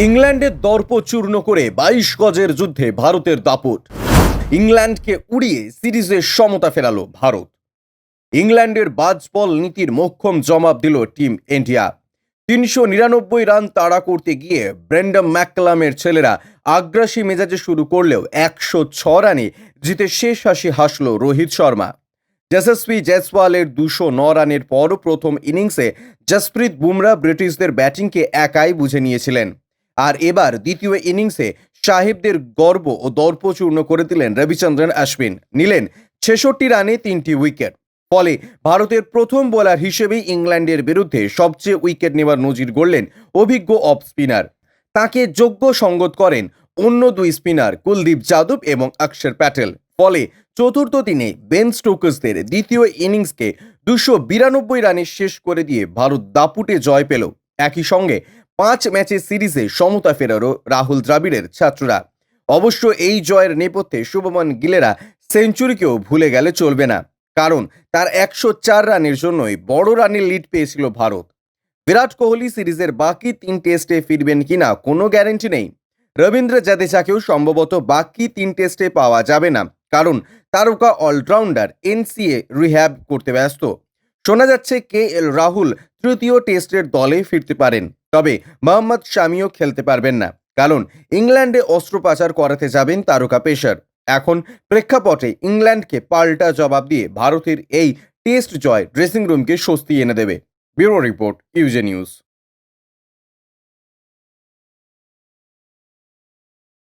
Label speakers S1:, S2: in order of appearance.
S1: ইংল্যান্ডের দর্প চূর্ণ করে ২২ গজের যুদ্ধে ভারতের দাপট। ইংল্যান্ডকে উড়িয়ে সিরিজে সমতা ফেরালো ভারত। ইংল্যান্ডের বাজবল নীতির মোক্ষম জবাব দিল টিম ইন্ডিয়া। ৩৯৯ রান তাড়া করতে গিয়ে ব্রেন্ডন ম্যাককালামের ছেলেরা আগ্রাসী মেজাজে শুরু করলেও ১০৬ রানে জিতে শেষ হাসি হাসল রোহিত শর্মা। যশস্বী জয়সওয়ালের ২০৯ রানের পর প্রথম ইনিংসে জসপ্রীত বুমরা ব্রিটিশদের ব্যাটিংকে একাই বুঝে নিয়েছিলেন। আর এবার দ্বিতীয় ইনিংসে সাহেবদের গর্ব ও দর্প চূর্ণ করে দিলেন রবিচন্দ্রন অশ্বিন। নিলেন ৬৬ রানে ৩টি উইকেট। ফলে ভারতের প্রথম বোলার হিসেবেই ইংল্যান্ডের বিরুদ্ধে সবচেয়ে উইকেট নেওয়ার নজির গড়লেন অভিজ্ঞ অফ স্পিনার। তাকে যোগ্য সঙ্গত করেন অন্য দুই স্পিনার কুলদীপ যাদব এবং অক্ষর প্যাটেল। ফলে চতুর্থ দিনে বেন স্টোকসদের দ্বিতীয় ইনিংসকে ২৯২ রানে শেষ করে দিয়ে ভারত দাপুটে জয় পেল। একই সঙ্গে ৫ ম্যাচের সিরিজে সমতা ফেরারও রাহুল দ্রাবিড়ের ছাত্ররা। অবশ্য এই জয়ের নেপথ্যে শুভমন গিলেরা সেঞ্চুরিকেও ভুলে গেলে চলবে না, কারণ তার ১০৪ রানের জন্যই বড় রানের লিড পেয়েছিল ভারত। বিরাট কোহলি সিরিজের বাকি ৩ টেস্টে ফিরবেন কিনা কোনো গ্যারেন্টি নেই। রবীন্দ্র জাদেজাকেও সম্ভবত বাকি ৩ টেস্টে পাওয়া যাবে না, কারণ তারকা অলরাউন্ডার এনসিএ রিহ্যাব করতে ব্যস্ত। শোনা যাচ্ছে KL রাহুল তৃতীয় টেস্টের দলে ফিরতে পারেন, তবে মোহাম্মদ শামিও খেলতে পারবেন না, কারণ ইংল্যান্ডে অস্ত্রোপচার করাতে যাবেন তারকা পেসার। এখন প্রেক্ষাপটে ইংল্যান্ডকে পাল্টা জবাব দিয়ে ভারতের এই টেস্ট জয় ড্রেসিং রুমকে স্বস্তি এনে দেবে। ব্যুরো রিপোর্ট, ইউজে নিউজ।